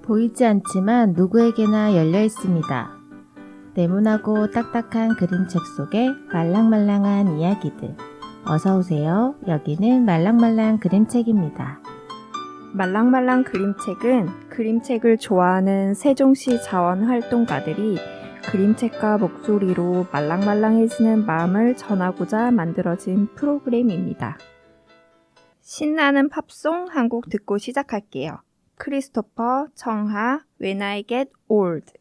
보이지 않지만 누구에게나 열려 있습니다. 네모나고 딱딱한 그림책 속에 말랑말랑한 이야기들. 어서 오세요. 여기는 말랑말랑 그림책입니다. 말랑말랑 그림책은 그림책을 좋아하는 세종시 자원활동가들이 그림책과 목소리로 말랑말랑해지는 마음을 전하고자 만들어진 프로그램입니다. 신나는 팝송 한 곡 듣고 시작할게요. 크리스토퍼 청하 When I Get Old.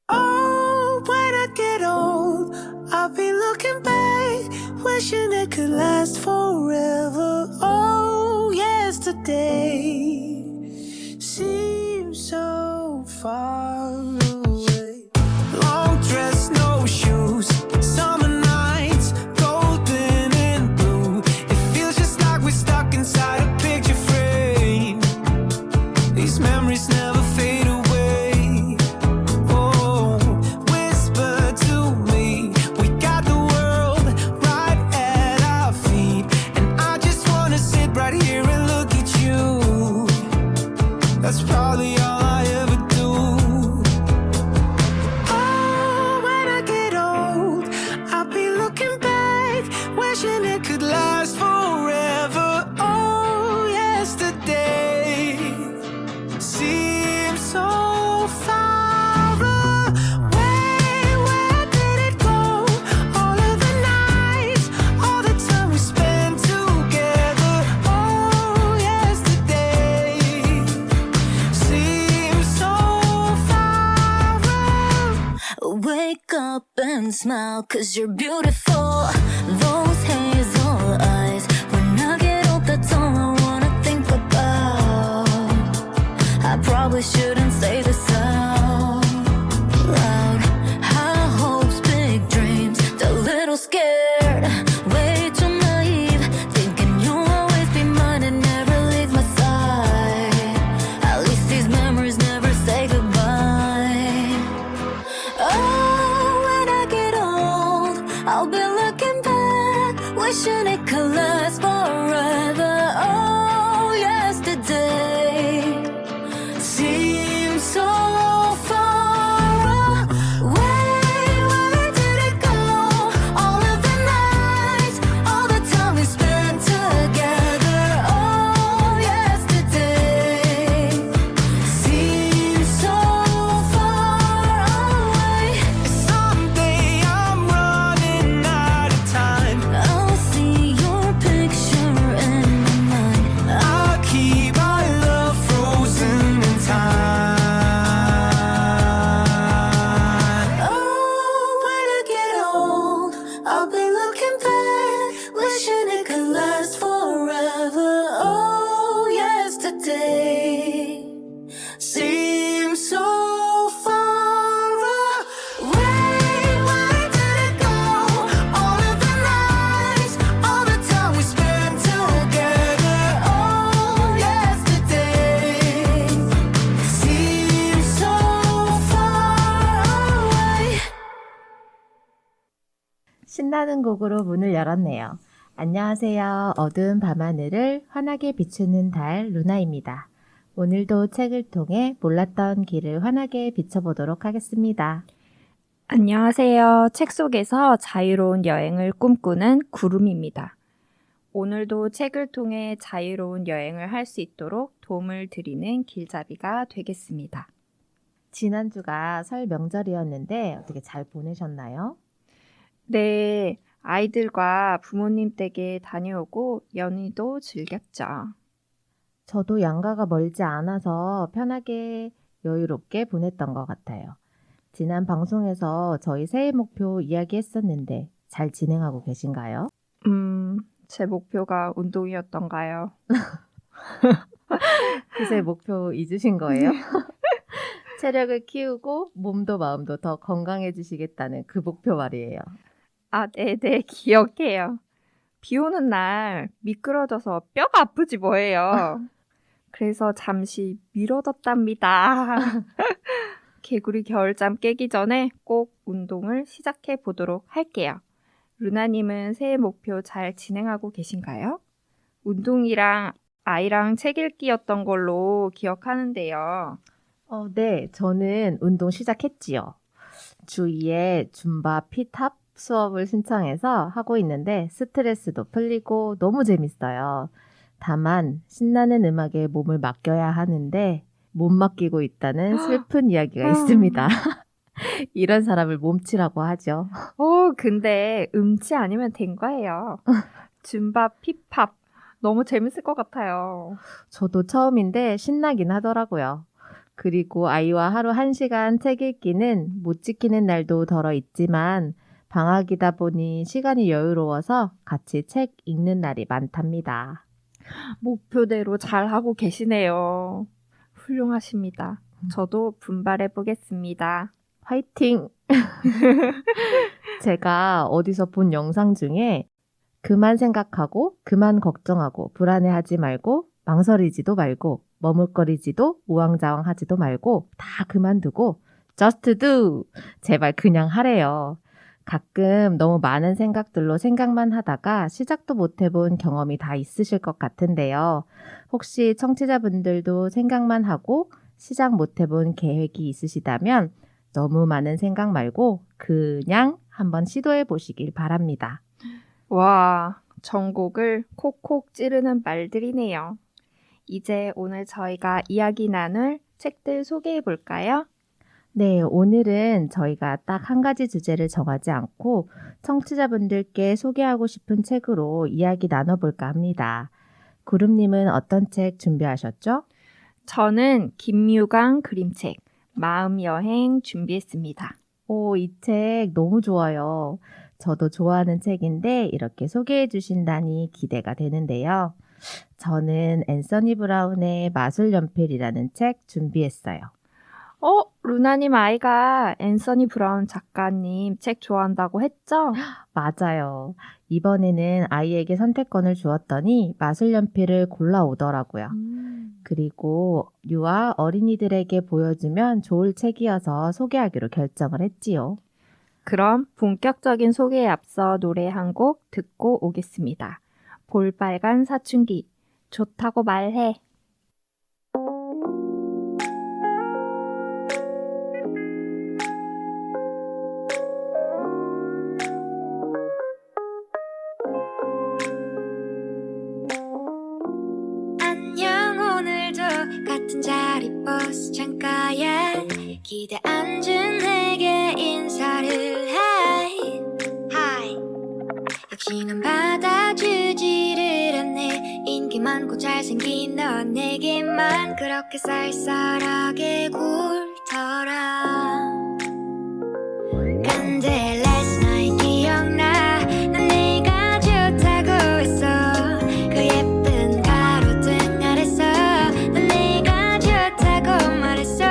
Oh, when I get old, I'll be looking back, wishing it could last forever. Oh, yesterday seems so far away. Long dress, no shoes, summer nights, golden and blue. It feels just like we're stuck inside a picture frame. These memories never fade away. Oh, whisper to me, we got the world right at our feet, and I just wanna sit right here and look at you. That's probably all I ever do. Oh, when I get old, I'll be looking back, wishing it could last forever. Oh, yesterday seems so far away. Where did it go? All of the nights, all the time we spent together. Oh, yesterday seems so far away. Wake up and smile, 'cause you're beautiful. Those hazel eyes. When I get old, that's all I wanna think about. I probably shouldn't say this out loud. High hopes, big dreams, a little scared, way too naive, thinking you'll always be mine and never leave my side. At least these memories never say goodbye. Oh, when I get old, I'll be looking back, wishing it could last forever. Oh, yesterday seems so far away. Where did it go? All of the nights, all the time we spent together. Oh, yesterday seems so far away. Someday I'm running out of time. I'll see your picture in my mind. I'll keep our love frozen in time. Oh, when I get old, I'll be looking back, wishing it could last forever. Oh, yesterday seems so far away. Where did it go? All of the nights, all the time we spent together. Oh, yesterday seems so far away. 신나는 곡으로 문을 열었네요. 안녕하세요. 어두운 밤하늘을 환하게 비추는 달 루나입니다. 오늘도 책을 통해 몰랐던 길을 환하게 비춰보도록 하겠습니다. 안녕하세요. 책 속에서 자유로운 여행을 꿈꾸는 구름입니다. 오늘도 책을 통해 자유로운 여행을 할 수 있도록 도움을 드리는 길잡이가 되겠습니다. 지난주가 설 명절이었는데 어떻게 잘 보내셨나요? 네, 아이들과 부모님 댁에 다녀오고 연휴도 즐겼죠. 저도 양가가 멀지 않아서 편하게 여유롭게 보냈던 것 같아요. 지난 방송에서 저희 새해 목표 이야기했었는데 잘 진행하고 계신가요? 제 목표가 운동이었던가요? 그새 목표 잊으신 거예요? 체력을 키우고 몸도 마음도 더 건강해지시겠다는 그 목표 말이에요. 아, 네네, 기억해요. 비 오는 날 미끄러져서 뼈가 아프지 뭐예요. 그래서 잠시 미뤄뒀답니다. 개구리 겨울잠 깨기 전에 꼭 운동을 시작해 보도록 할게요. 루나님은 새해 목표 잘 진행하고 계신가요? 운동이랑 아이랑 책 읽기였던 걸로 기억하는데요. 네, 저는 운동 시작했지요. 주 2에 줌바 피탑 수업을 신청해서 하고 있는데 스트레스도 풀리고 너무 재밌어요. 다만 신나는 음악에 몸을 맡겨야 하는데 못 맡기고 있다는 슬픈 이야기가 있습니다. 이런 사람을 몸치라고 하죠. 근데 음치 아니면 된 거예요. 줌바 힙합 너무 재밌을 것 같아요. 저도 처음인데 신나긴 하더라고요. 그리고 아이와 하루 1시간 책 읽기는 못 지키는 날도 덜어 있지만 방학이다 보니 시간이 여유로워서 같이 책 읽는 날이 많답니다. 목표대로 잘하고 계시네요. 훌륭하십니다. 저도 분발해 보겠습니다. 화이팅! 제가 어디서 본 영상 중에 그만 생각하고 그만 걱정하고 불안해하지 말고 망설이지도 말고 머뭇거리지도 우왕좌왕하지도 말고 다 그만두고 just do! 제발 그냥 하래요. 가끔 너무 많은 생각들로 생각만 하다가 시작도 못 해본 경험이 다 있으실 것 같은데요. 혹시 청취자분들도 생각만 하고 시작 못 해본 계획이 있으시다면 너무 많은 생각 말고 그냥 한번 시도해 보시길 바랍니다. 와, 전곡을 콕콕 찌르는 말들이네요. 이제 오늘 저희가 이야기 나눌 책들 소개해 볼까요? 네, 오늘은 저희가 딱 한 가지 주제를 정하지 않고 청취자분들께 소개하고 싶은 책으로 이야기 나눠볼까 합니다. 구름님은 어떤 책 준비하셨죠? 저는 김유강 그림책 마음여행 준비했습니다. 이 책 너무 좋아요. 저도 좋아하는 책인데 이렇게 소개해 주신다니 기대가 되는데요. 저는 앤서니 브라운의 마술연필이라는 책 준비했어요. 루나님 아이가 앤서니 브라운 작가님 책 좋아한다고 했죠? 맞아요. 이번에는 아이에게 선택권을 주었더니 마술연필을 골라오더라고요. 그리고 유아 어린이들에게 보여주면 좋을 책이어서 소개하기로 결정을 했지요. 그럼 본격적인 소개에 앞서 노래 한 곡 듣고 오겠습니다. 볼빨간 사춘기, 좋다고 말해. 안녕 오늘도 같은 자리 버스 창가에 기대 앉은 내게 인사를 해 Hi 역시 넌 받아주지를 않네 인기 많고 잘생긴 넌 내게만 그렇게 쌀쌀하게 굴더라 근데 last night 기억나 난 내가 좋다고 했어 그 예쁜 가로등 아래서 난 내가 좋다고 말했어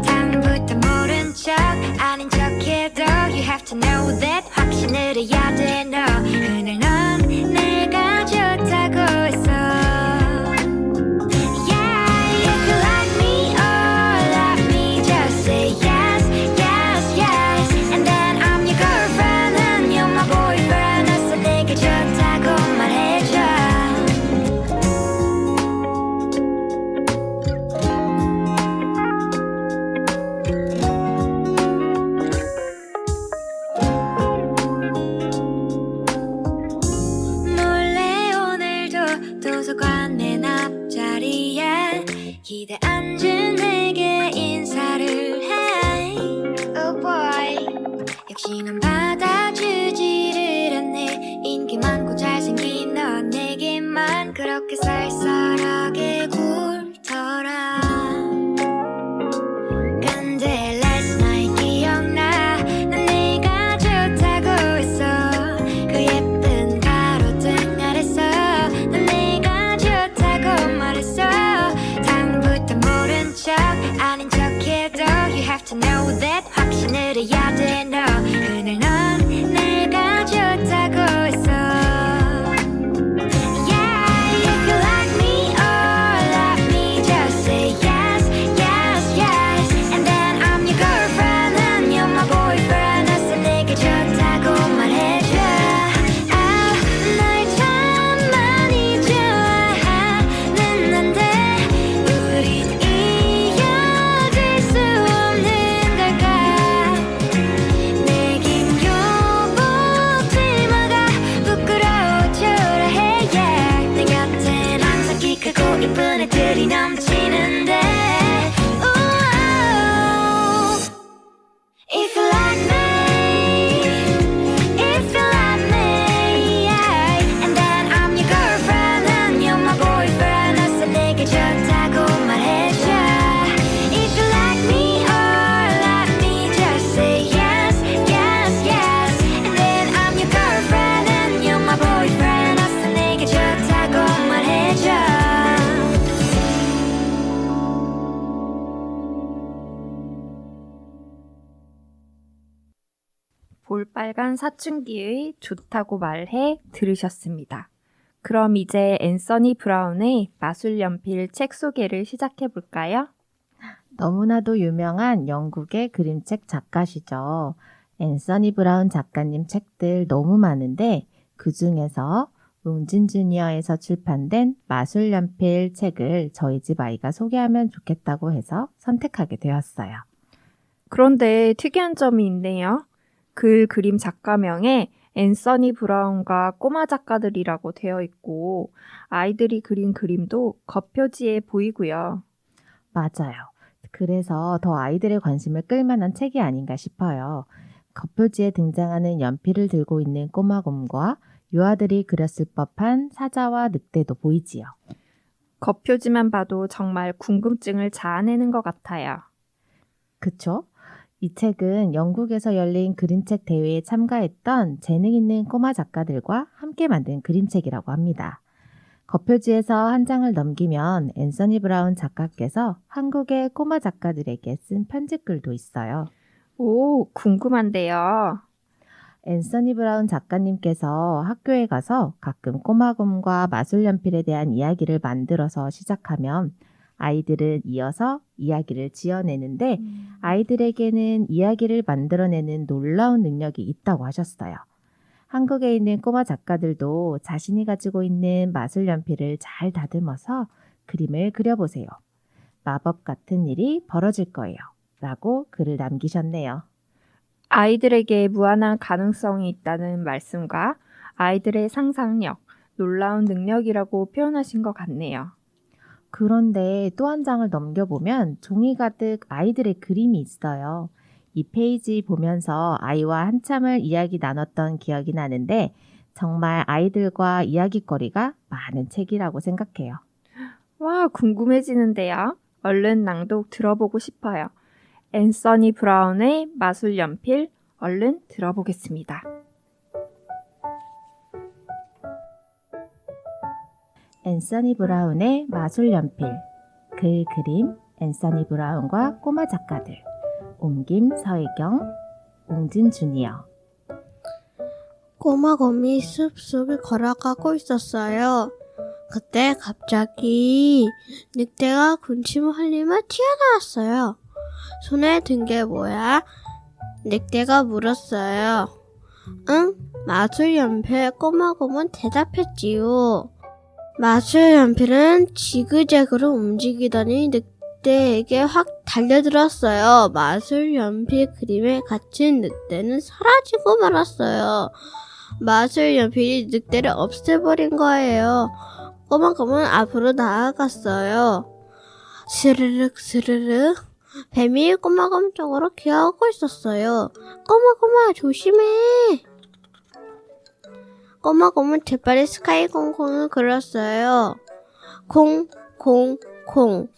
다음부터 모른 척 아닌 척해도 You have to know that 확신을 해야 돼 너 그날 넌 내가 좋다고 했어 Yeah if you like me or like me just say yes yes yes And then I'm your girlfriend and you're my boyfriend 어서 내게 좋다고 말해줘 몰래 오늘도 도서관 맨 앞자리에 기대 앉은 내게 인사를 해 Oh boy 역시 넌 받아주지를 않네 인기 많고 잘생긴 넌 내게만 그렇게 쌀쌀하게 굴더라 근데 last night 기억나 난 내가 좋다고 했어 그 예쁜 가로등 아래서 난 내가 좋다고 말했어 다음부터 모른 척 아닌 척해도 You have to know that 확신을 해야 돼 너 그날 넌 내가 좋다고 했어 Yeah if you like me 애들이 넘치는데 If you like me, if you like me, yeah. And then I'm your girlfriend and you're my boyfriend. 어서 내게 좋다고 말해줘. If you like me or like me, just say yes, yes, yes. And then I'm your girlfriend and you're my boyfriend. 어서 내게 좋다고 말해줘. 볼빨간 사춘기의 좋다고 말해 들으셨습니다. 그럼 이제 앤서니 브라운의 마술연필 책 소개를 시작해 볼까요? 너무나도 유명한 영국의 그림책 작가시죠. 앤서니 브라운 작가님 책들 너무 많은데 그 중에서 웅진 주니어에서 출판된 마술연필 책을 저희 집 아이가 소개하면 좋겠다고 해서 선택하게 되었어요. 그런데 특이한 점이 있네요. 글 그림 작가명에 앤서니 브라운과 꼬마 작가들이라고 되어 있고 아이들이 그린 그림도 겉표지에 보이고요. 맞아요. 그래서 더 아이들의 관심을 끌만한 책이 아닌가 싶어요. 겉표지에 등장하는 연필을 들고 있는 꼬마곰과 유아들이 그렸을 법한 사자와 늑대도 보이지요. 겉표지만 봐도 정말 궁금증을 자아내는 것 같아요. 그쵸? 이 책은 영국에서 열린 그림책 대회에 참가했던 재능 있는 꼬마 작가들과 함께 만든 그림책이라고 합니다. 겉표지에서 한 장을 넘기면 앤서니 브라운 작가께서 한국의 꼬마 작가들에게 쓴 편지글도 있어요. 오, 궁금한데요. 앤서니 브라운 작가님께서 학교에 가서 가끔 꼬마곰과 마술연필에 대한 이야기를 만들어서 시작하면 아이들은 이어서 이야기를 지어내는데 아이들에게는 이야기를 만들어내는 놀라운 능력이 있다고 하셨어요. 한국에 있는 꼬마 작가들도 자신이 가지고 있는 마술연필을 잘 다듬어서 그림을 그려보세요. 마법 같은 일이 벌어질 거예요. 라고 글을 남기셨네요. 아이들에게 무한한 가능성이 있다는 말씀과 아이들의 상상력, 놀라운 능력이라고 표현하신 것 같네요. 그런데 또 한 장을 넘겨보면 종이 가득 아이들의 그림이 있어요. 이 페이지 보면서 아이와 한참을 이야기 나눴던 기억이 나는데 정말 아이들과 이야깃거리가 많은 책이라고 생각해요. 와, 궁금해지는데요. 얼른 낭독 들어보고 싶어요. 앤서니 브라운의 마술연필, 얼른 들어보겠습니다. 앤서니 브라운의 마술연필. 글 그림 앤서니 브라운과 꼬마 작가들. 옮김 서혜경, 웅진 주니어. 꼬마곰이 숲속을 걸어가고 있었어요. 그때 갑자기 늑대가 군침을 흘리며 튀어나왔어요. 손에 든 게 뭐야? 늑대가 물었어요. 응, 마술연필. 꼬마곰은 대답했지요. 마술연필은 지그재그로 움직이더니 늑대에게 확 달려들었어요. 마술연필 그림에 갇힌 늑대는 사라지고 말았어요. 마술연필이 늑대를 없애버린 거예요. 꼬마곰은 앞으로 나아갔어요. 스르륵 스르륵 뱀이 꼬마곰 쪽으로 기어오고 있었어요. 꼬마곰아 조심해. 꼬마곰은 재빨리 스카이 콩콩을 그렸어요. 콩, 콩, 콩.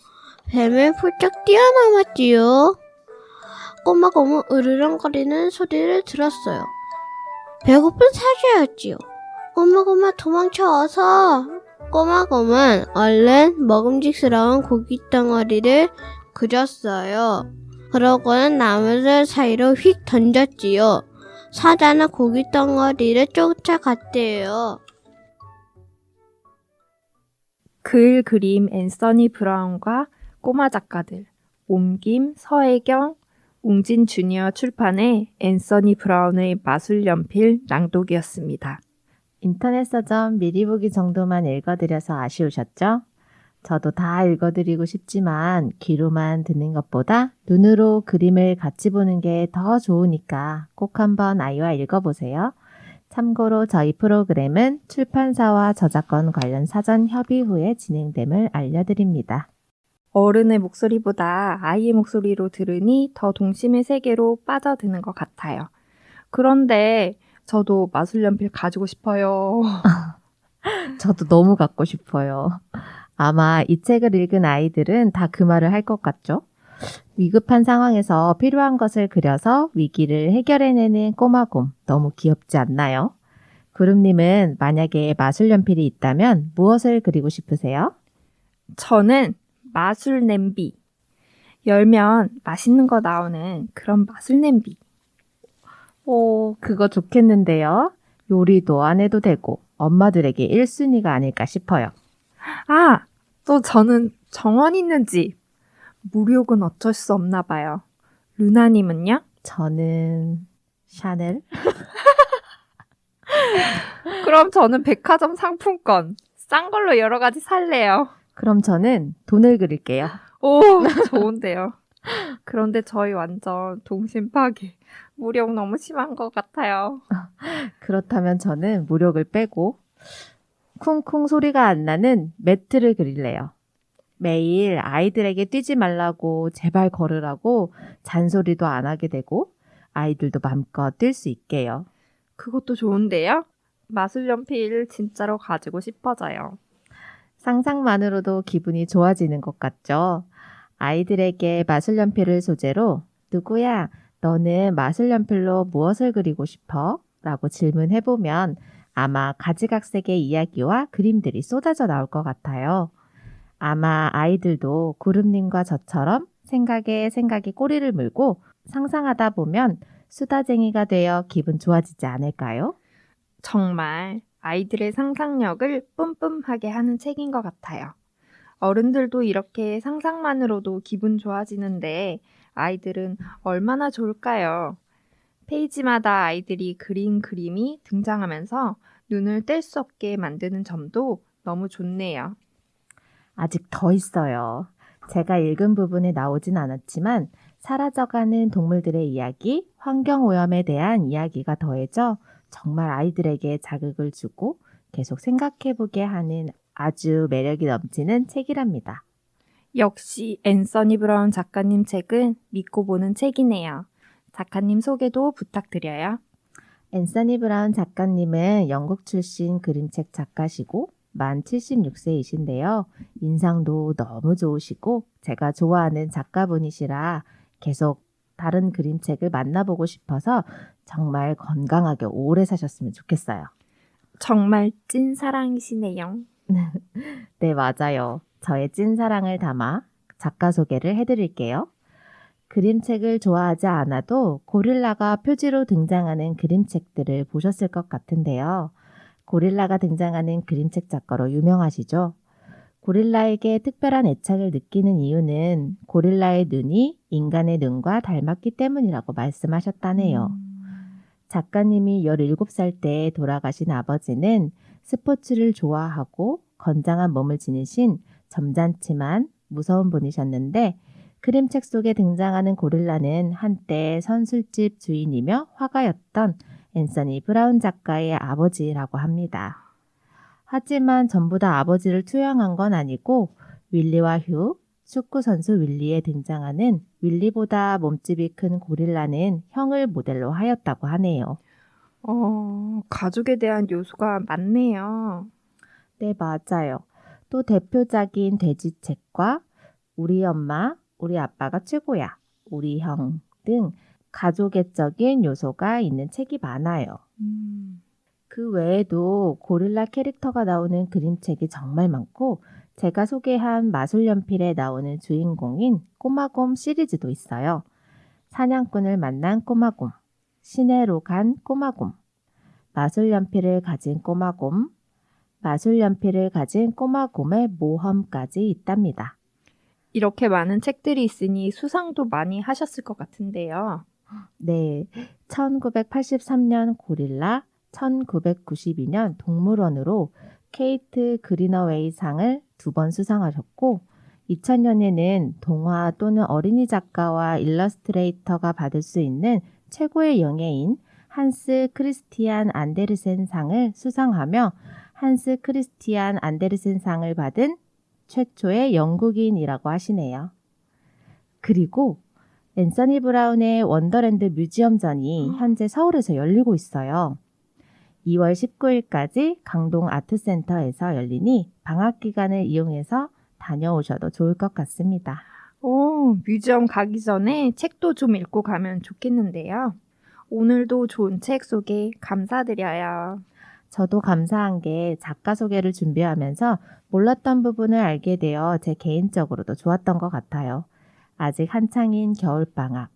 뱀은 훌쩍 뛰어넘었지요. 꼬마곰은 으르렁거리는 소리를 들었어요. 배고픈 사자였지요. 꼬마곰아 도망쳐 어서. 꼬마곰은 얼른 먹음직스러운 고기 덩어리를 그렸어요. 그러고는 나무들 사이로 휙 던졌지요. 사자는 고기 덩어리를 쫓아갔대요. 글 그림 앤서니 브라운과 꼬마 작가들, 옮김 서혜경, 웅진 주니어 출판의 앤서니 브라운의 마술연필 낭독이었습니다. 인터넷 서점 미리 보기 정도만 읽어드려서 아쉬우셨죠? 저도 다 읽어드리고 싶지만 귀로만 듣는 것보다 눈으로 그림을 같이 보는 게 더 좋으니까 꼭 한번 아이와 읽어보세요. 참고로 저희 프로그램은 출판사와 저작권 관련 사전 협의 후에 진행됨을 알려드립니다. 어른의 목소리보다 아이의 목소리로 들으니 더 동심의 세계로 빠져드는 것 같아요. 그런데 저도 마술연필 가지고 싶어요. 저도 너무 갖고 싶어요. 아마 이 책을 읽은 아이들은 다 그 말을 할 것 같죠? 위급한 상황에서 필요한 것을 그려서 위기를 해결해내는 꼬마곰, 너무 귀엽지 않나요? 구름님은 만약에 마술연필이 있다면 무엇을 그리고 싶으세요? 저는 마술 냄비. 열면 맛있는 거 나오는 그런 마술 냄비. 오, 그거 좋겠는데요. 요리도 안 해도 되고 엄마들에게 1순위가 아닐까 싶어요. 아, 또 저는 정원 있는 집. 무력은 어쩔 수 없나 봐요. 루나님은요? 저는 샤넬? 그럼 저는 백화점 상품권. 싼 걸로 여러 가지 살래요. 그럼 저는 돈을 그릴게요. 오, 좋은데요. 그런데 저희 완전 동심 파괴. 무력 너무 심한 것 같아요. 그렇다면 저는 무력을 빼고 쿵쿵 소리가 안 나는 매트를 그릴래요. 매일 아이들에게 뛰지 말라고 제발 걸으라고 잔소리도 안 하게 되고 아이들도 마음껏 뛸 수 있게요. 그것도 좋은데요? 마술연필 진짜로 가지고 싶어져요. 상상만으로도 기분이 좋아지는 것 같죠? 아이들에게 마술연필을 소재로 누구야, 너는 마술연필로 무엇을 그리고 싶어? 라고 질문해보면 아마 가지각색의 이야기와 그림들이 쏟아져 나올 것 같아요. 아마 아이들도 구름님과 저처럼 생각이 꼬리를 물고 상상하다 보면 수다쟁이가 되어 기분 좋아지지 않을까요? 정말 아이들의 상상력을 뿜뿜하게 하는 책인 것 같아요. 어른들도 이렇게 상상만으로도 기분 좋아지는데 아이들은 얼마나 좋을까요? 페이지마다 아이들이 그린 그림이 등장하면서 눈을 뗄 수 없게 만드는 점도 너무 좋네요. 아직 더 있어요. 제가 읽은 부분에 나오진 않았지만 사라져가는 동물들의 이야기, 환경오염에 대한 이야기가 더해져 정말 아이들에게 자극을 주고 계속 생각해보게 하는 아주 매력이 넘치는 책이랍니다. 역시 앤서니 브라운 작가님 책은 믿고 보는 책이네요. 작가님 소개도 부탁드려요. 앤서니 브라운 작가님은 영국 출신 그림책 작가시고 만 76세이신데요. 인상도 너무 좋으시고 제가 좋아하는 작가분이시라 계속 다른 그림책을 만나보고 싶어서 정말 건강하게 오래 사셨으면 좋겠어요. 정말 찐사랑이시네요. 네, 맞아요. 저의 찐사랑을 담아 작가 소개를 해드릴게요. 그림책을 좋아하지 않아도 고릴라가 표지로 등장하는 그림책들을 보셨을 것 같은데요. 고릴라가 등장하는 그림책 작가로 유명하시죠? 고릴라에게 특별한 애착을 느끼는 이유는 고릴라의 눈이 인간의 눈과 닮았기 때문이라고 말씀하셨다네요. 작가님이 17살 때 돌아가신 아버지는 스포츠를 좋아하고 건장한 몸을 지니신 점잖지만 무서운 분이셨는데 그림책 속에 등장하는 고릴라는 한때 선술집 주인이며 화가였던 앤서니 브라운 작가의 아버지라고 합니다. 하지만 전부 다 아버지를 투영한 건 아니고 윌리와 휴, 축구선수 윌리에 등장하는 윌리보다 몸집이 큰 고릴라는 형을 모델로 하였다고 하네요. 가족에 대한 요소가 많네요. 네, 맞아요. 또 대표작인 돼지책과 우리 엄마, 우리 아빠가 최고야, 우리 형 등 가족애적인 요소가 있는 책이 많아요. 그 외에도 고릴라 캐릭터가 나오는 그림책이 정말 많고 제가 소개한 마술연필에 나오는 주인공인 꼬마곰 시리즈도 있어요. 사냥꾼을 만난 꼬마곰, 시내로 간 꼬마곰, 마술연필을 가진 꼬마곰, 마술연필을 가진 꼬마곰의 모험까지 있답니다. 이렇게 많은 책들이 있으니 수상도 많이 하셨을 것 같은데요. 네, 1983년 고릴라, 1992년 동물원으로 케이트 그리너웨이 상을 2번 수상하셨고 2000년에는 동화 또는 어린이 작가와 일러스트레이터가 받을 수 있는 최고의 영예인 한스 크리스티안 안데르센 상을 수상하며 한스 크리스티안 안데르센 상을 받은 최초의 영국인이라고 하시네요. 그리고 앤서니 브라운의 원더랜드 뮤지엄전이 현재 서울에서 열리고 있어요. 2월 19일까지 강동 아트센터에서 열리니 방학 기간을 이용해서 다녀오셔도 좋을 것 같습니다. 오, 뮤지엄 가기 전에 책도 좀 읽고 가면 좋겠는데요. 오늘도 좋은 책 소개 감사드려요. 저도 감사한 게 작가 소개를 준비하면서 몰랐던 부분을 알게 되어 제 개인적으로도 좋았던 것 같아요. 아직 한창인 겨울방학,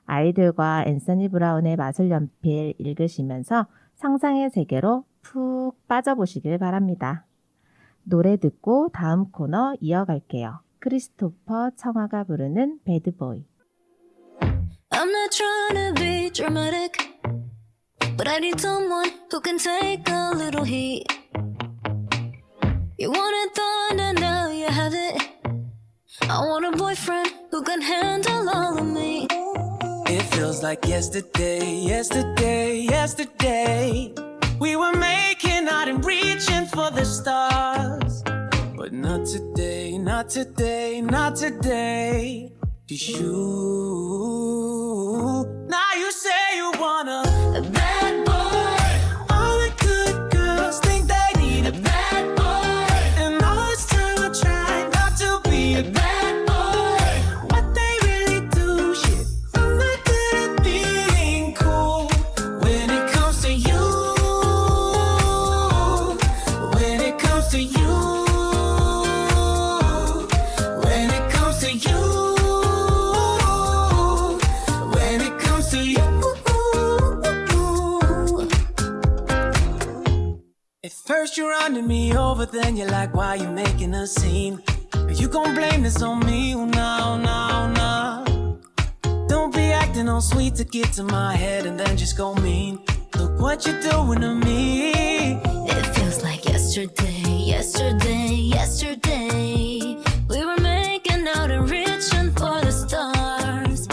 아이들과 앤서니 브라운의 마술연필 읽으시면서 상상의 세계로 푹 빠져보시길 바랍니다. 노래 듣고 다음 코너 이어갈게요. 크리스토퍼 청아가 부르는 배드보이. I'm not trying to be dramatic, but I need someone who can take a little heat. You wanted thunder, now you have it. I want a boyfriend who can handle all of me. It feels like yesterday, yesterday, yesterday. We were making out and reaching for the stars. But not today, not today, not today. 'Cause now you say you wanna A bad boy, all the good girls think they need a bad boy. And all this time I try not to be a bad boy. What they really do, shit, I'm not good at being cool. When it comes to you, when it comes to you, when it comes to you, when it comes to you. At first you're running me over, then you're like, why you making a scene? You gon' blame this on me? Oh, no, no, no. Don't be acting all sweet to get to my head and then just go mean. Look what you're doing to me. it feels like yesterday, yesterday, yesterday. We were making out and reaching for the stars.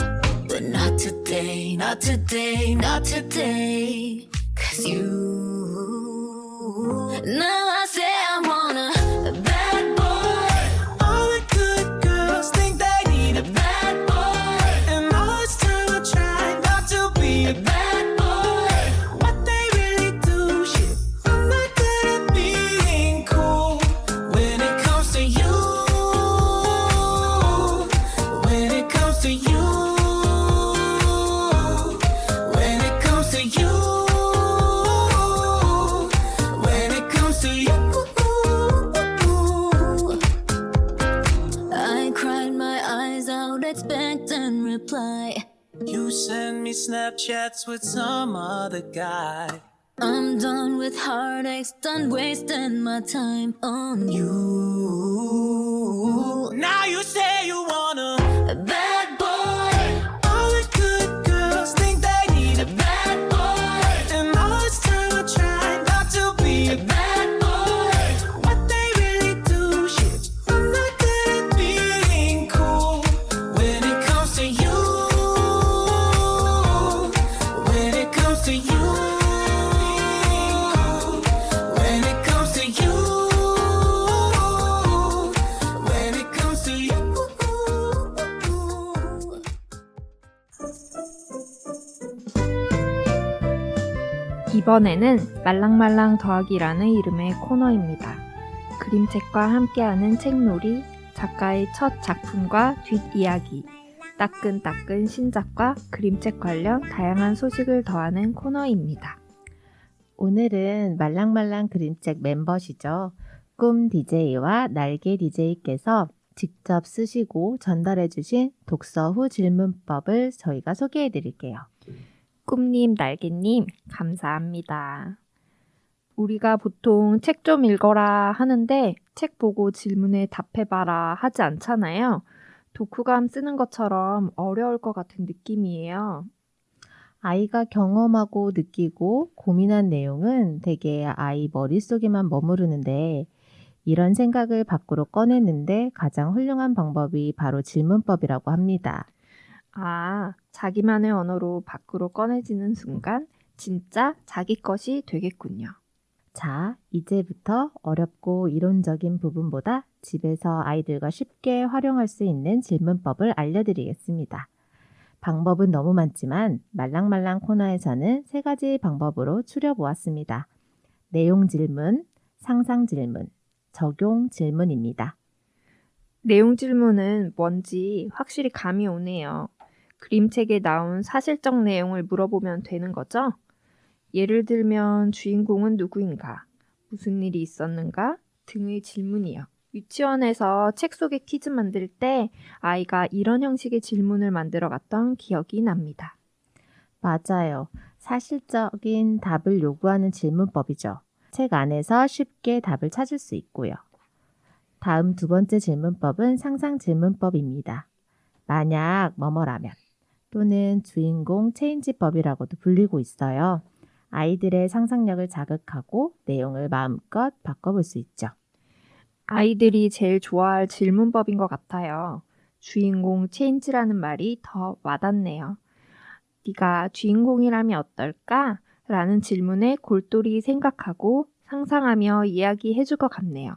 But not today, not today, not today. 'Cause now I say I wanna a bad boy. All the good girls think they need a bad boy. And all this time I try not to be a bad boy. What they really do, shit, I'm not good at being cool. When it comes to you, when it comes to you, when it comes to you, when it comes to you. I cried my eyes out, expecting reply. You send me Snapchats with some other guy. I'm done with heartaches, done wasting my time on you. Now you say you wanna A bad boy, all the good girls think they need a bad boy. And all this time I try not to be a bad boy. What they really do, shit, I'm not good at being cool. When it comes to you, when it comes to you, when it comes to you, when it comes to you. 이번에는 말랑말랑 더하기라는 이름의 코너입니다. 그림책과 함께하는 책놀이, 작가의 첫 작품과 뒷이야기, 따끈따끈 신작과 그림책 관련 다양한 소식을 더하는 코너입니다. 오늘은 말랑말랑 그림책 멤버시죠. 꿈 DJ와 날개 DJ께서 직접 쓰시고 전달해 주신 독서 후 질문법을 저희가 소개해 드릴게요. 꿈님, 날개님, 감사합니다. 우리가 보통 책 좀 읽어라 하는데 책 보고 질문에 답해봐라 하지 않잖아요. 독후감 쓰는 것처럼 어려울 것 같은 느낌이에요. 아이가 경험하고 느끼고 고민한 내용은 되게 아이 머릿속에만 머무르는데 이런 생각을 밖으로 꺼내는데 가장 훌륭한 방법이 바로 질문법이라고 합니다. 아, 자기만의 언어로 밖으로 꺼내지는 순간 진짜 자기 것이 되겠군요. 자, 이제부터 어렵고 이론적인 부분보다 집에서 아이들과 쉽게 활용할 수 있는 질문법을 알려드리겠습니다. 방법은 너무 많지만 말랑말랑 코너에서는 3가지 방법으로 추려보았습니다. 내용 질문, 상상 질문, 적용 질문입니다. 내용 질문은 뭔지 확실히 감이 오네요. 그림책에 나온 사실적 내용을 물어보면 되는 거죠? 예를 들면 주인공은 누구인가, 무슨 일이 있었는가 등의 질문이요. 유치원에서 책 속에 퀴즈 만들 때 아이가 이런 형식의 질문을 만들어 갔던 기억이 납니다. 맞아요. 사실적인 답을 요구하는 질문법이죠. 책 안에서 쉽게 답을 찾을 수 있고요. 다음 2번째 질문법은 상상 질문법입니다. 만약 뭐뭐라면 또는 주인공 체인지법이라고도 불리고 있어요. 아이들의 상상력을 자극하고 내용을 마음껏 바꿔볼 수 있죠. 아이들이 제일 좋아할 질문법인 것 같아요. 주인공 체인지라는 말이 더 와닿네요. 네가 주인공이라면 어떨까? 라는 질문에 골똘히 생각하고 상상하며 이야기해줄 것 같네요.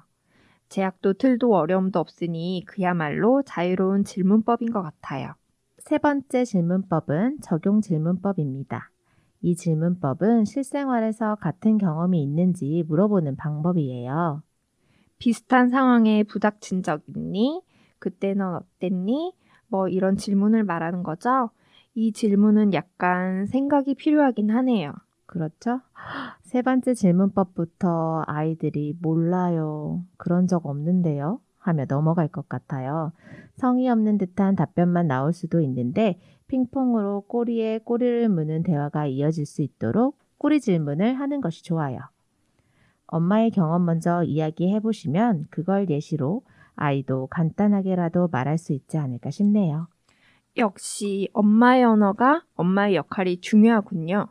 제약도 틀도 어려움도 없으니 그야말로 자유로운 질문법인 것 같아요. 3번째 질문법은 적용 질문법입니다. 이 질문법은 실생활에서 같은 경험이 있는지 물어보는 방법이에요. 비슷한 상황에 부닥친 적 있니? 그때 넌 어땠니? 뭐 이런 질문을 말하는 거죠? 이 질문은 약간 생각이 필요하긴 하네요. 그렇죠? 3번째 질문법부터 아이들이 몰라요. 그런 적 없는데요. 하며 넘어갈 것 같아요. 성의 없는 듯한 답변만 나올 수도 있는데 핑퐁으로 꼬리에 꼬리를 무는 대화가 이어질 수 있도록 꼬리 질문을 하는 것이 좋아요. 엄마의 경험 먼저 이야기해 보시면 그걸 예시로 아이도 간단하게라도 말할 수 있지 않을까 싶네요. 역시 엄마의 언어가 엄마의 역할이 중요하군요.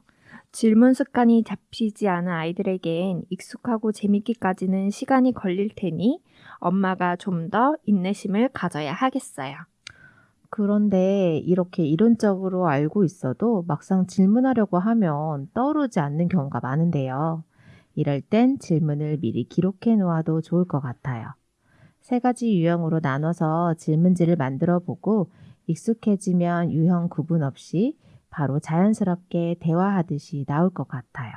질문 습관이 잡히지 않은 아이들에겐 익숙하고 재밌기까지는 시간이 걸릴 테니 엄마가 좀 더 인내심을 가져야 하겠어요. 그런데 이렇게 이론적으로 알고 있어도 막상 질문하려고 하면 떠오르지 않는 경우가 많은데요. 이럴 땐 질문을 미리 기록해 놓아도 좋을 것 같아요. 3가지 유형으로 나눠서 질문지를 만들어 보고 익숙해지면 유형 구분 없이 바로 자연스럽게 대화하듯이 나올 것 같아요.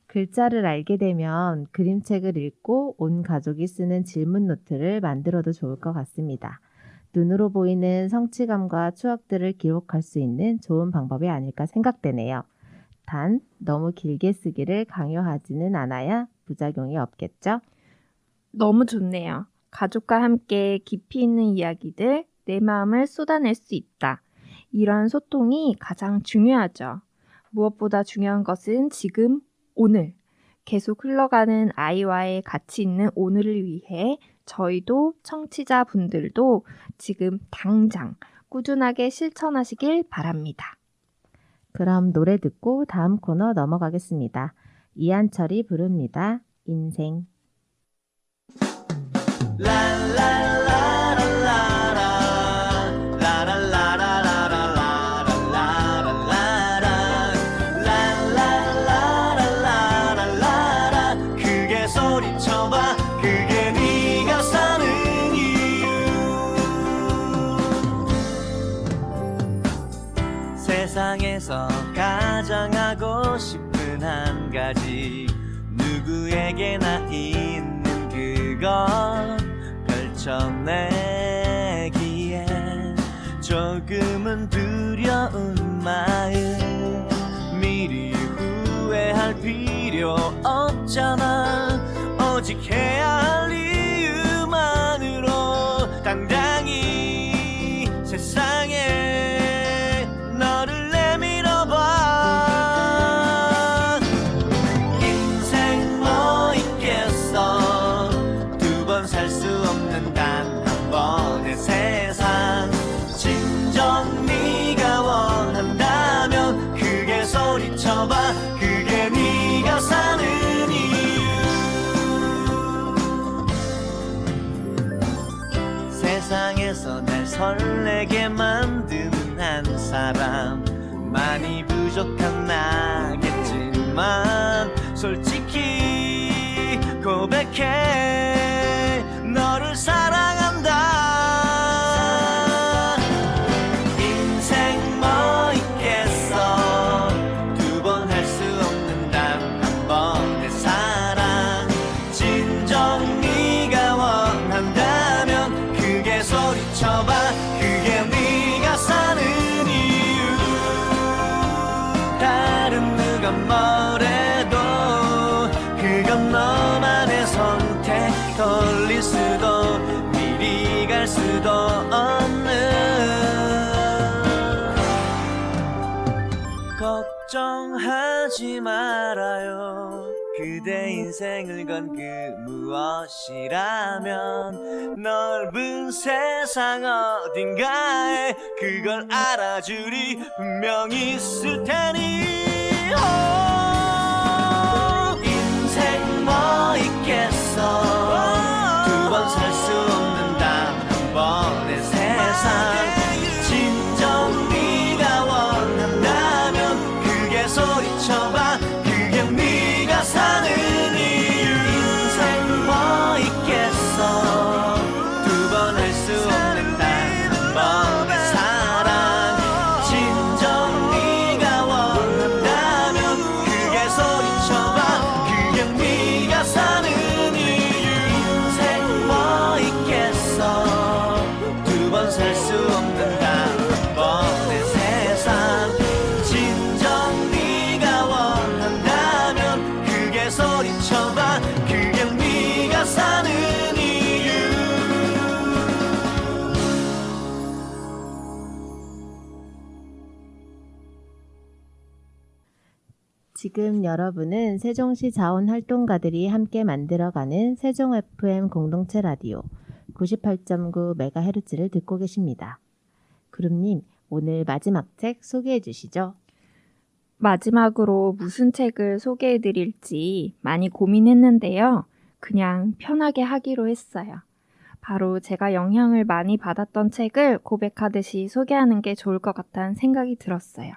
글자를 알게 되면 그림책을 읽고 온 가족이 쓰는 질문 노트를 만들어도 좋을 것 같습니다. 눈으로 보이는 성취감과 추억들을 기록할 수 있는 좋은 방법이 아닐까 생각되네요. 단, 너무 길게 쓰기를 강요하지는 않아야 부작용이 없겠죠? 너무 좋네요. 가족과 함께 깊이 있는 이야기들, 내 마음을 쏟아낼 수 있다. 이런 소통이 가장 중요하죠. 무엇보다 중요한 것은 지금, 오늘. 계속 흘러가는 아이와의 가치 있는 오늘을 위해 저희도 청취자분들도 지금 당장 꾸준하게 실천하시길 바랍니다. 그럼 노래 듣고 다음 코너 넘어가겠습니다. 이한철이 부릅니다. 인생. 크게 소리쳐봐 그게 네가 사는 이유 세상에서 가장 하고 싶은 한 가지 누구에게나 있는 그것 펼쳐내기에 조금은 두려운 마음 미리 후회할 필요 없잖아 오직 해야 할 이유만으로 당당히 세상에 너를 내밀어봐 인생 뭐 있겠어 두 번 살 수 없는 단 한 번의 세상 진정 네가 원한다면 크게 소리쳐봐 그게 네가 사는 이유 세상에서 날 설레게 만드는 한 사람 많이 부족한 나겠지 하지만 솔직히 고백해 너를 사랑한다. 인생 뭐 있겠어 두 번 할 수 없는 단 한 번의 사랑. 진정 네가 원한다면 크게 소리쳐봐. 그게 네가 사는 이유. 다른 누가 뭐래도 그건 너만의 선택. 돌릴 수도 미리 갈 수도 없는. 걱정하지 말아요. 그대 인생을 건 그 무엇이라면 넓은 세상 어딘가에 그걸 알아주리 분명히 있을 테니. 인생 뭐 있겠어 두 번 살 수 없는 단 한 번의 세상. 진정 네가 원한다면 크게 소리쳐봐. 그게 네가 사는 이유. 인생 뭐 있겠어 두 번 할 수 없는 단 한 번의 사랑. 진정 네가 원한다면 크게 소리쳐봐. 그게 네가 사는 이유. 인생 뭐 있겠어 두 번 살 수 없는 단 한 번의 세상. 진정 네가 원한다면 크게 소리쳐봐. 그게 네가 사는 이유. 지금 여러분은 세종시 자원활동가들이 함께 만들어가는 세종 FM 공동체 라디오 98.9MHz를 듣고 계십니다. 구름님, 오늘 마지막 책 소개해 주시죠. 마지막으로 무슨 책을 소개해 드릴지 많이 고민했는데요. 그냥 편하게 하기로 했어요. 바로 제가 영향을 많이 받았던 책을 고백하듯이 소개하는 게 좋을 것 같다는 생각이 들었어요.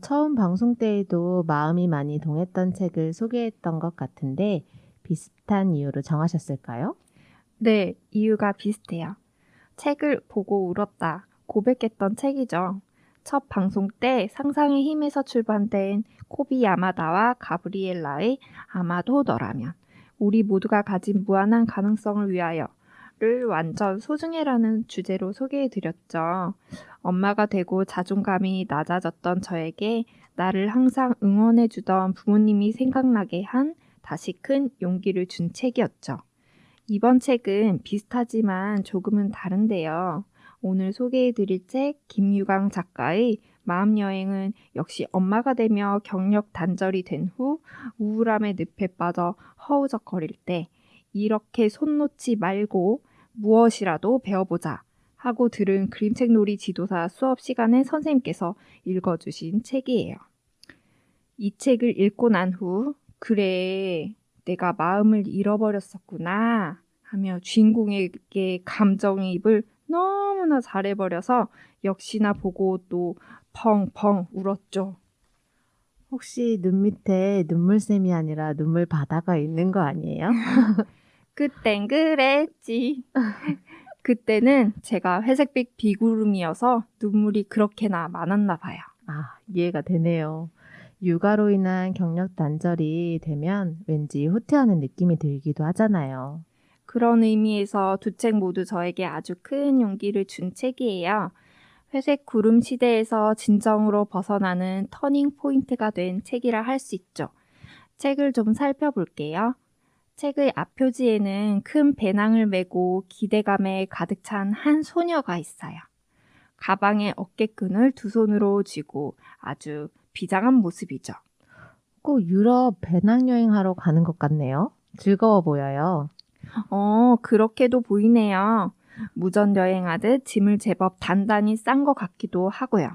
처음 방송 때에도 마음이 많이 동했던 책을 소개했던 것 같은데 비슷한 이유로 정하셨을까요? 네, 이유가 비슷해요. 책을 보고 울었다. 고백했던 책이죠. 첫 방송 때 상상의 힘에서 출판된 코비 야마다와 가브리엘라의 아마도 너라면, 우리 모두가 가진 무한한 가능성을 위하여를 완전 소중해라는 주제로 소개해드렸죠. 엄마가 되고 자존감이 낮아졌던 저에게 나를 항상 응원해주던 부모님이 생각나게 한 다시 큰 용기를 준 책이었죠. 이번 책은 비슷하지만 조금은 다른데요. 오늘 소개해드릴 책 김유강 작가의 마음여행은 역시 엄마가 되며 경력 단절이 된 후 우울함의 늪에 빠져 허우적거릴 때 이렇게 손 놓지 말고 무엇이라도 배워보자 하고 들은 그림책 놀이 지도사 수업 시간에 선생님께서 읽어주신 책이에요. 이 책을 읽고 난 후 그래, 내가 마음을 잃어버렸었구나 하며 주인공에게 감정이입을 너무나 잘해버려서 역시나 보고 또 펑펑 울었죠. 혹시 눈 밑에 눈물샘이 아니라 눈물 바다가 있는 거 아니에요? 그땐 그랬지. 그때는 제가 회색빛 비구름이어서 눈물이 그렇게나 많았나 봐요. 이해가 되네요. 육아로 인한 경력 단절이 되면 왠지 후퇴하는 느낌이 들기도 하잖아요. 그런 의미에서 두 책 모두 저에게 아주 큰 용기를 준 책이에요. 회색 구름 시대에서 진정으로 벗어나는 터닝 포인트가 된 책이라 할 수 있죠. 책을 좀 살펴볼게요. 책의 앞표지에는 큰 배낭을 메고 기대감에 가득 찬 한 소녀가 있어요. 가방에 어깨끈을 두 손으로 쥐고 아주 비장한 모습이죠. 꼭 유럽 배낭여행하러 가는 것 같네요. 즐거워 보여요. 그렇게도 보이네요. 무전 여행하듯 짐을 제법 단단히 싼 것 같기도 하고요.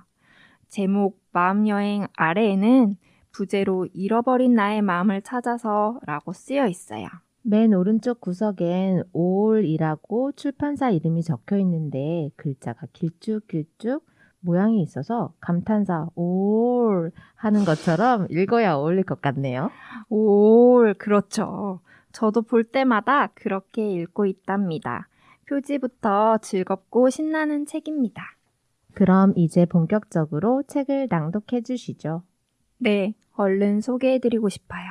제목 마음여행 아래에는 부제로 잃어버린 나의 마음을 찾아서 라고 쓰여 있어요. 맨 오른쪽 구석엔 올이라고 출판사 이름이 적혀 있는데 글자가 길쭉길쭉 모양이 있어서 감탄사 올 하는 것처럼 읽어야 어울릴 것 같네요. 올, 그렇죠. 저도 볼 때마다 그렇게 읽고 있답니다. 표지부터 즐겁고 신나는 책입니다. 그럼 이제 본격적으로 책을 낭독해 주시죠. 네, 얼른 소개해드리고 싶어요.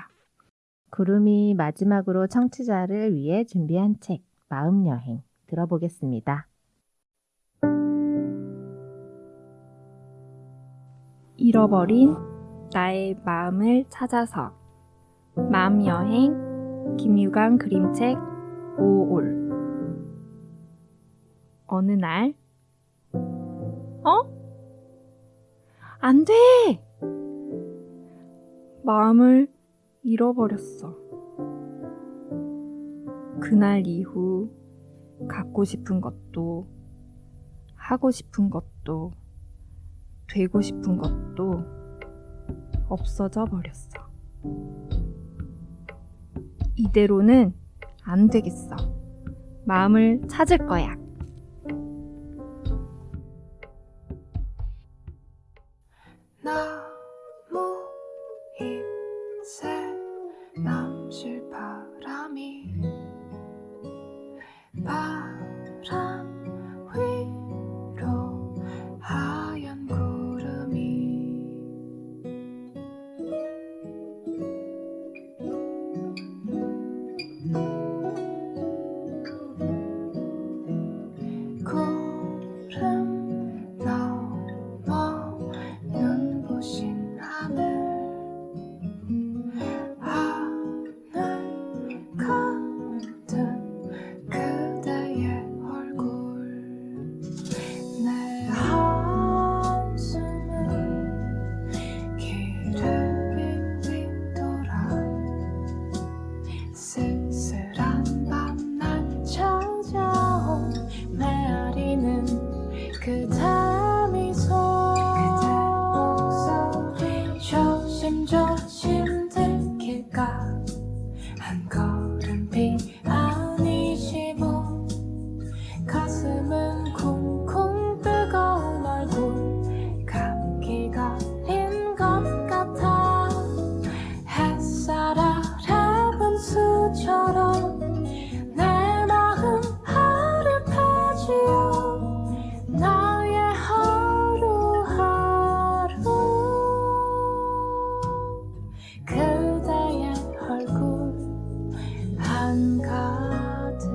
구름이 마지막으로 청취자를 위해 준비한 책, 마음여행, 들어보겠습니다. 잃어버린 나의 마음을 찾아서 마음여행 김유강 그림책 5올 어느 날 안 돼! 마음을 잃어버렸어. 그날 이후 갖고 싶은 것도 하고 싶은 것도 되고 싶은 것도 없어져 버렸어. 이대로는 안 되겠어. 마음을 찾을 거야. 나무 잎새 남실 바람이 바람 위로 하얀 구름이 구름 넘어 눈부신 하늘 같은 그대의 얼굴 내 한숨은 길을 빙빙 돌아 쓸쓸한 밤낮 찾아온 메아리는 그대 미소 조심조심 들킬까 한 걸음 피아니지 뭐 가슴은 쿵쿵 뜨거운 얼굴 감기 걸린 것 같아 햇살 아래 분수처럼 내 마음 아득해지요 나의 하루하루 그대의 얼굴 한가득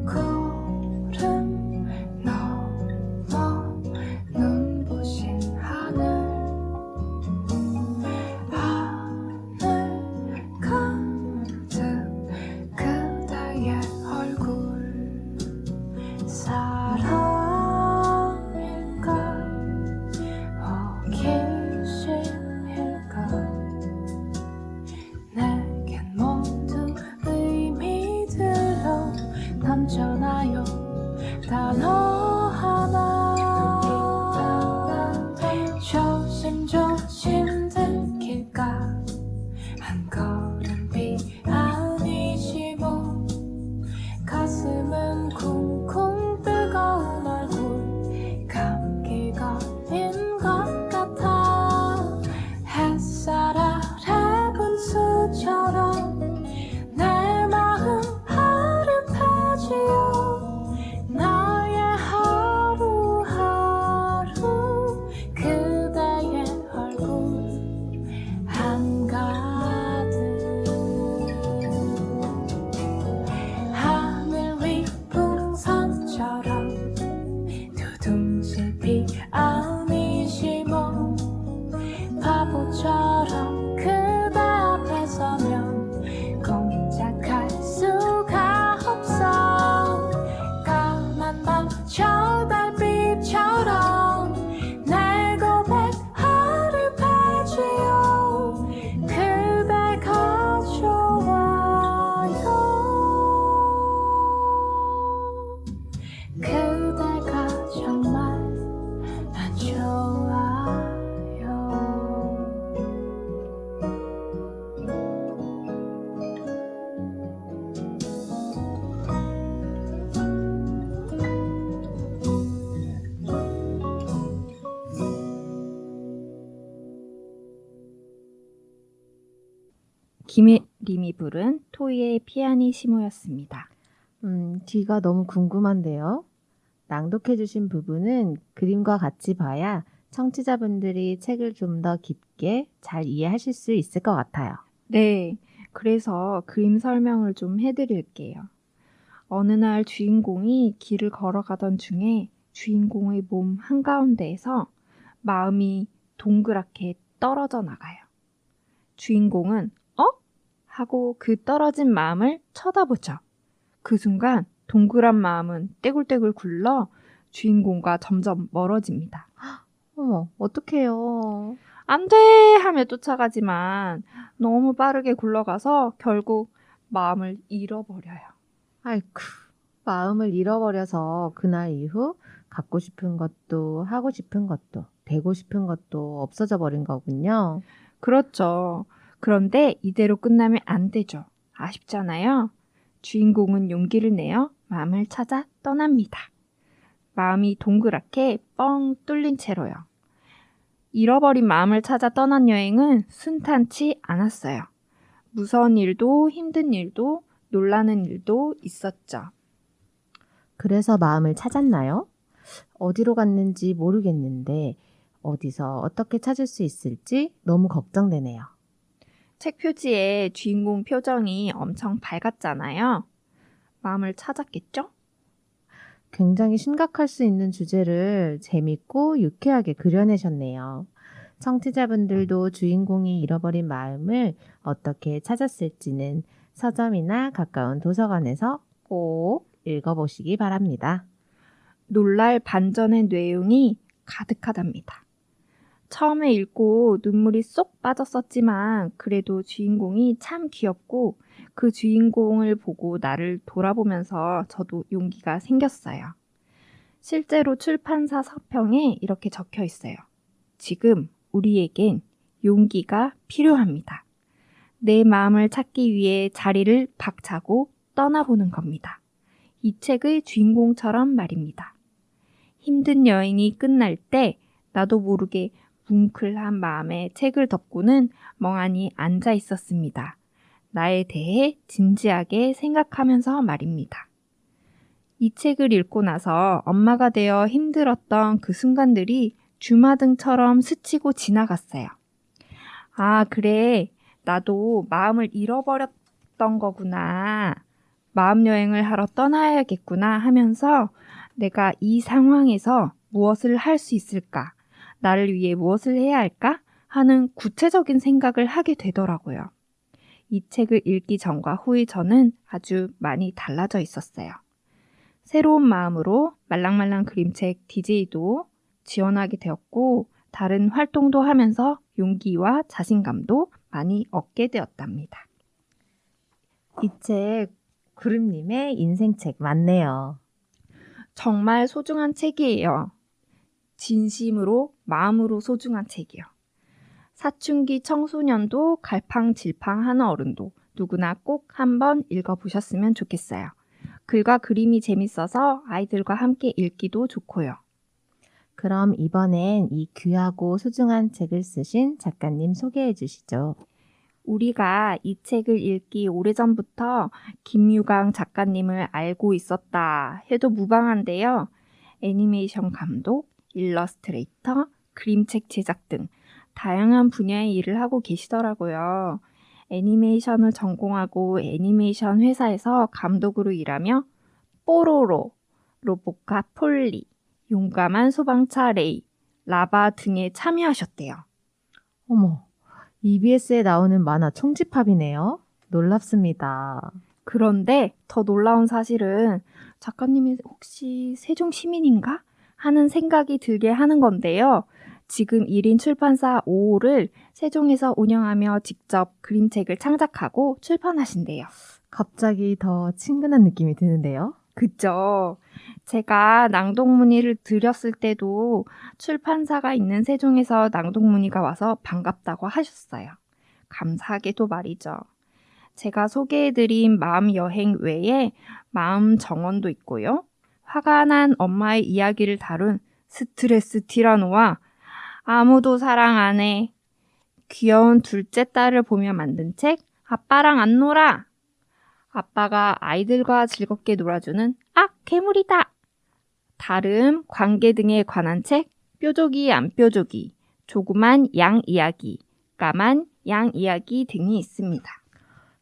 구름 넘어 눈부신 하늘 가득 그대의 얼굴 사랑일까 호기심일까 내겐 모두 의미들로 넘쳐나요 단어 하나 조심조심 들킬까 한 걸음 피아니지 뭐 가슴은 쿵쿵 뜨거운 얼굴 감기 걸린 것 같아 햇살 아래 분수처럼 내 마음 아득해지요 나의 하루하루 그대의 얼굴 한가득 하늘 위 풍선처럼 두둥실 피아니지 뭐 바보처럼 그대 앞에 서면 꼼짝할 수가 없어 까만 밤 철달빛처럼 내 고백 아득해지요 그대가 줘 김혜림이 부른 토이의 피아니시모였습니다. 뒤가 너무 궁금한데요. 낭독해주신 부분은 그림과 같이 봐야 청취자분들이 책을 좀 더 깊게 잘 이해하실 수 있을 것 같아요. 네, 그래서 그림 설명을 좀 해드릴게요. 어느 날 주인공이 길을 걸어가던 중에 주인공의 몸 한가운데에서 마음이 동그랗게 떨어져 나가요. 주인공은 하고 그 떨어진 마음을 쳐다보죠. 그 순간 동그란 마음은 떼굴떼굴 굴러 주인공과 점점 멀어집니다. 어머, 어떡해요. 안 돼! 하며 쫓아가지만 너무 빠르게 굴러가서 결국 마음을 잃어버려요. 아이쿠, 마음을 잃어버려서 그날 이후 갖고 싶은 것도 하고 싶은 것도 되고 싶은 것도 없어져 버린 거군요. 그렇죠. 그런데 이대로 끝나면 안 되죠. 아쉽잖아요. 주인공은 용기를 내어 마음을 찾아 떠납니다. 마음이 동그랗게 뻥 뚫린 채로요. 잃어버린 마음을 찾아 떠난 여행은 순탄치 않았어요. 무서운 일도 힘든 일도 놀라는 일도 있었죠. 그래서 마음을 찾았나요? 어디로 갔는지 모르겠는데 어디서 어떻게 찾을 수 있을지 너무 걱정되네요. 책 표지에 주인공 표정이 엄청 밝았잖아요. 마음을 찾았겠죠? 굉장히 심각할 수 있는 주제를 재밌고 유쾌하게 그려내셨네요. 청취자분들도 주인공이 잃어버린 마음을 어떻게 찾았을지는 서점이나 가까운 도서관에서 꼭 읽어보시기 바랍니다. 놀랄 반전의 내용이 가득하답니다. 처음에 읽고 눈물이 쏙 빠졌었지만 그래도 주인공이 참 귀엽고 그 주인공을 보고 나를 돌아보면서 저도 용기가 생겼어요. 실제로 출판사 서평에 이렇게 적혀 있어요. 지금 우리에겐 용기가 필요합니다. 내 마음을 찾기 위해 자리를 박차고 떠나보는 겁니다. 이 책의 주인공처럼 말입니다. 힘든 여행이 끝날 때 나도 모르게 뭉클한 마음에 책을 덮고는 멍하니 앉아 있었습니다. 나에 대해 진지하게 생각하면서 말입니다. 이 책을 읽고 나서 엄마가 되어 힘들었던 그 순간들이 주마등처럼 스치고 지나갔어요. 아, 그래. 나도 마음을 잃어버렸던 거구나. 마음 여행을 하러 떠나야겠구나 하면서 내가 이 상황에서 무엇을 할 수 있을까? 나를 위해 무엇을 해야 할까? 하는 구체적인 생각을 하게 되더라고요. 이 책을 읽기 전과 후의 저는 아주 많이 달라져 있었어요. 새로운 마음으로 말랑말랑 그림책 DJ도 지원하게 되었고 다른 활동도 하면서 용기와 자신감도 많이 얻게 되었답니다. 이 책 구름님의 인생책 맞네요. 정말 소중한 책이에요. 진심으로 마음으로 소중한 책이요. 사춘기 청소년도 갈팡질팡하는 어른도 누구나 꼭 한번 읽어보셨으면 좋겠어요. 글과 그림이 재밌어서 아이들과 함께 읽기도 좋고요. 그럼 이번엔 이 귀하고 소중한 책을 쓰신 작가님 소개해 주시죠. 우리가 이 책을 읽기 오래전부터 김유강 작가님을 알고 있었다 해도 무방한데요. 애니메이션 감독, 일러스트레이터, 그림책 제작 등 다양한 분야의 일을 하고 계시더라고요. 애니메이션을 전공하고 애니메이션 회사에서 감독으로 일하며 뽀로로, 로보카 폴리, 용감한 소방차 레이, 라바 등에 참여하셨대요. 어머, EBS에 나오는 만화 총집합이네요. 놀랍습니다. 그런데 더 놀라운 사실은 작가님이 혹시 세종 시민인가? 하는 생각이 들게 하는 건데요. 지금 1인 출판사 5호를 세종에서 운영하며 직접 그림책을 창작하고 출판하신대요. 갑자기 더 친근한 느낌이 드는데요. 그죠? 제가 낭독 문의를 드렸을 때도 출판사가 있는 세종에서 낭독 문의가 와서 반갑다고 하셨어요. 감사하게도 말이죠. 제가 소개해드린 마음 여행 외에 마음 정원도 있고요. 화가 난 엄마의 이야기를 다룬 스트레스 티라노와 아무도 사랑 안 해. 귀여운 둘째 딸을 보며 만든 책 아빠랑 안 놀아. 아빠가 아이들과 즐겁게 놀아주는 괴물이다. 다름, 관계 등에 관한 책, 뾰족이 안 뾰족이, 조그만 양 이야기, 까만 양 이야기 등이 있습니다.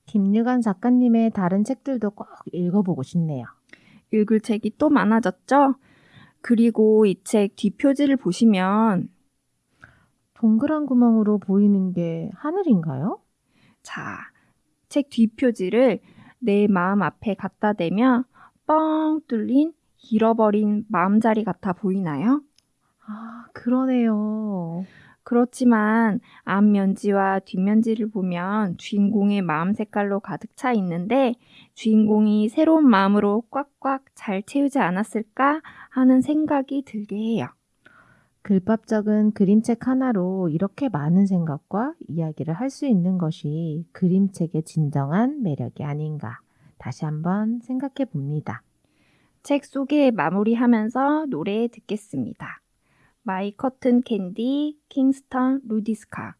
김유관 작가님의 다른 책들도 꼭 읽어보고 싶네요. 읽을 책이 또 많아졌죠? 그리고 이 책 뒷표지를 보시면 동그란 구멍으로 보이는 게 하늘인가요? 자, 책 뒷표지를 내 마음 앞에 갖다 대면 뻥 뚫린 잃어버린 마음자리 같아 보이나요? 아, 그러네요. 그렇지만 앞면지와 뒷면지를 보면 주인공의 마음 색깔로 가득 차 있는데 주인공이 새로운 마음으로 꽉꽉 잘 채우지 않았을까 하는 생각이 들게 해요. 글밥 적은 그림책 하나로 이렇게 많은 생각과 이야기를 할 수 있는 것이 그림책의 진정한 매력이 아닌가 다시 한번 생각해 봅니다. 책 소개 마무리하면서 노래 듣겠습니다. 마이 커튼 캔디 킹스턴 루디스카.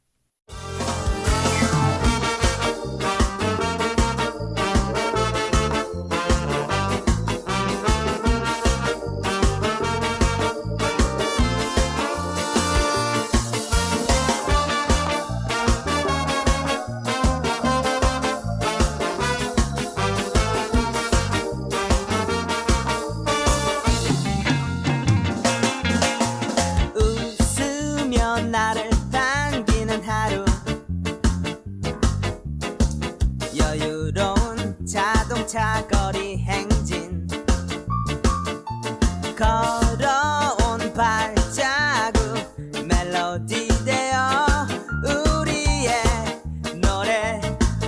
웃으며 나를 당기는 하루 여유로운 자동차 거리 행진 걸어온 발자국 멜로디 되어 우리의 노래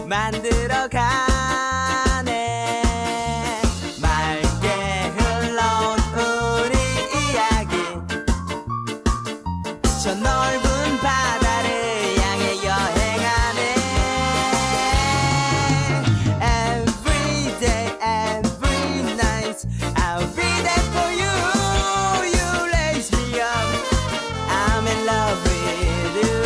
만들어 가네 맑게 흘러온 우리 이야기 저 넓은 바다를 향해 여행하네 Every day, every night I'll be there for you You raise me up I'm in love with you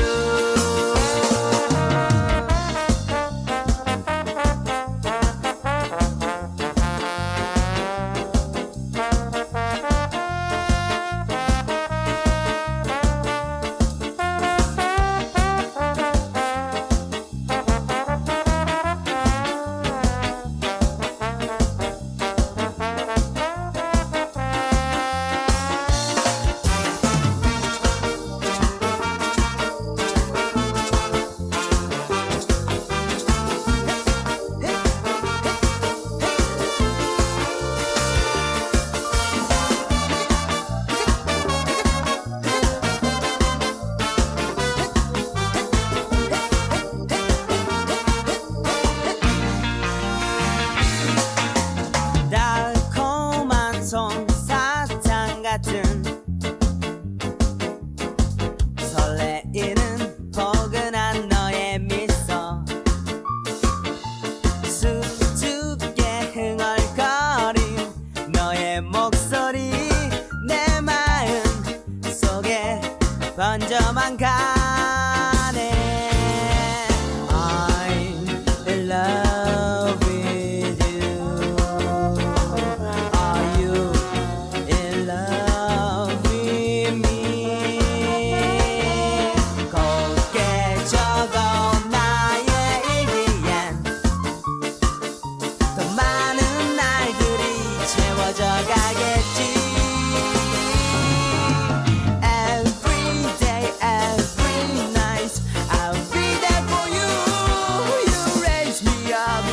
달콤한 솜사탕 같은 설레이는 포근한 너의 미소 수줍게 흥얼거린 너의 목소리 내 마음 속에 번져만 가네 I'm in love with you Are you in love with me 곱게 적어온 나의 일기엔 더 많은 날들이 채워져 가겠지 Every day, every night I'll be there for you You raise me up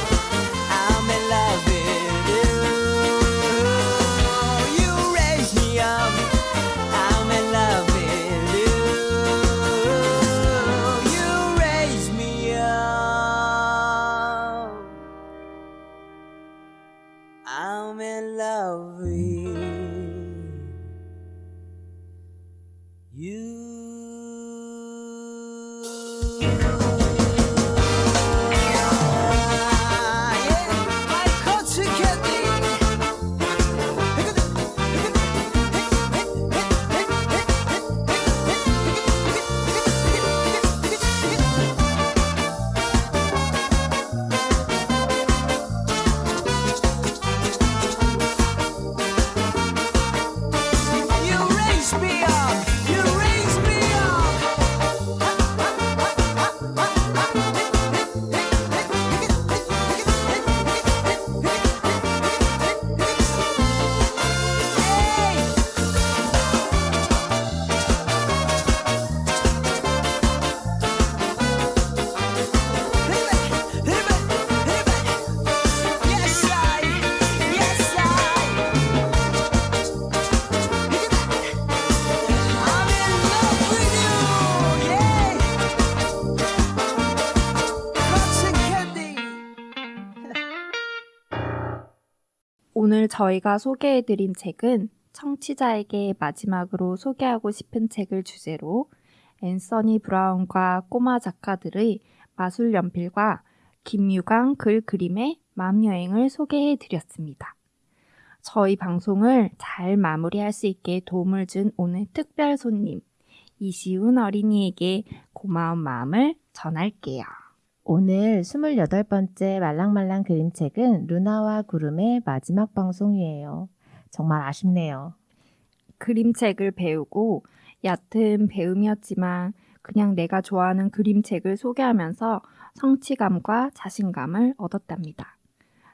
I'm in love with you You raise me up I'm in love with you You raise me up I'm in love with you 오늘 저희가 소개해드린 책은 청취자에게 마지막으로 소개하고 싶은 책을 주제로 앤서니 브라운과 꼬마 작가들의 마술 연필과 김유강 글 그림의 마음여행을 소개해드렸습니다. 저희 방송을 잘 마무리할 수 있게 도움을 준 오늘 특별 손님 이시훈 어린이에게 고마운 마음을 전할게요. 오늘 28번째 말랑말랑 그림책은 루나와 구름의 마지막 방송이에요. 정말 아쉽네요. 그림책을 배우고 얕은 배움이었지만 그냥 내가 좋아하는 그림책을 소개하면서 성취감과 자신감을 얻었답니다.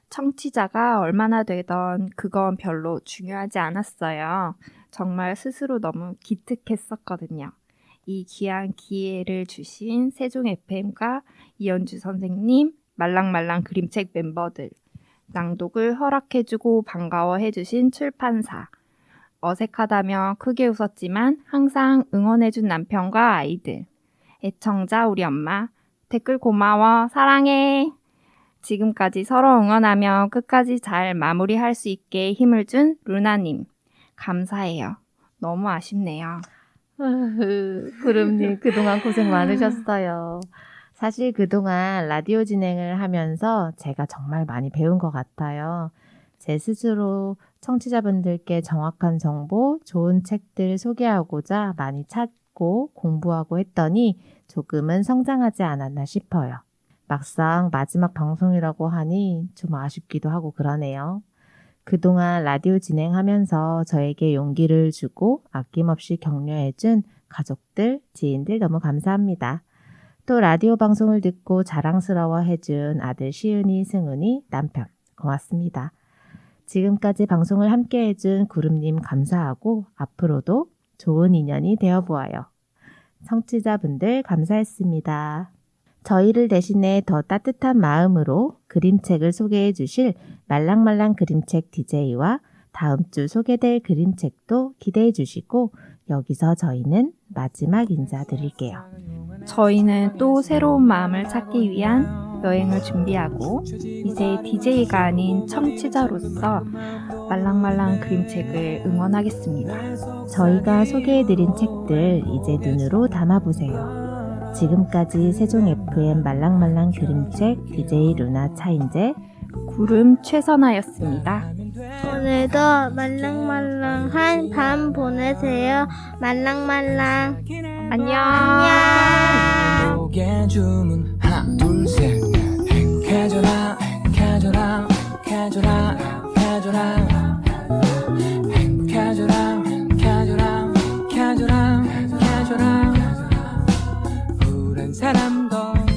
청취자가 얼마나 되던 그건 별로 중요하지 않았어요. 정말 스스로 너무 기특했었거든요. 이 귀한 기회를 주신 세종 FM과 이현주 선생님, 말랑말랑 그림책 멤버들, 낭독을 허락해주고 반가워해주신 출판사, 어색하다며 크게 웃었지만 항상 응원해준 남편과 아이들, 애청자 우리 엄마, 댓글 고마워, 사랑해. 지금까지 서로 응원하며 끝까지 잘 마무리할 수 있게 힘을 준 루나님, 감사해요. 너무 아쉽네요. 구름님 그동안 고생 많으셨어요. 사실 그동안 라디오 진행을 하면서 제가 정말 많이 배운 것 같아요. 제 스스로 청취자분들께 정확한 정보, 좋은 책들 소개하고자 많이 찾고 공부하고 했더니 조금은 성장하지 않았나 싶어요. 막상 마지막 방송이라고 하니 좀 아쉽기도 하고 그러네요. 그동안 라디오 진행하면서 저에게 용기를 주고 아낌없이 격려해준 가족들, 지인들 너무 감사합니다. 또 라디오 방송을 듣고 자랑스러워해준 아들 시은이, 승은이, 남편 고맙습니다. 지금까지 방송을 함께 해준 구름님 감사하고 앞으로도 좋은 인연이 되어보아요. 청취자분들 감사했습니다. 저희를 대신해 더 따뜻한 마음으로 그림책을 소개해 주실 말랑말랑 그림책 DJ와 다음 주 소개될 그림책도 기대해 주시고 여기서 저희는 마지막 인사드릴게요. 저희는 또 새로운 마음을 찾기 위한 여행을 준비하고 이제 DJ가 아닌 청취자로서 말랑말랑 그림책을 응원하겠습니다. 저희가 소개해드린 책들 이제 눈으로 담아보세요. 지금까지 세종 FM 말랑말랑 그림책 DJ 루나 차인재 구름 최선아였습니다. 오늘도 말랑말랑한 밤 보내세요. 말랑말랑. 안녕. 안녕. 목에 주문 하나 둘셋 행복해져라 행복해져라 행복해져라 행복해져라 행복해져라 행복해져라 행복해져라 행복해져라 푸른 사람도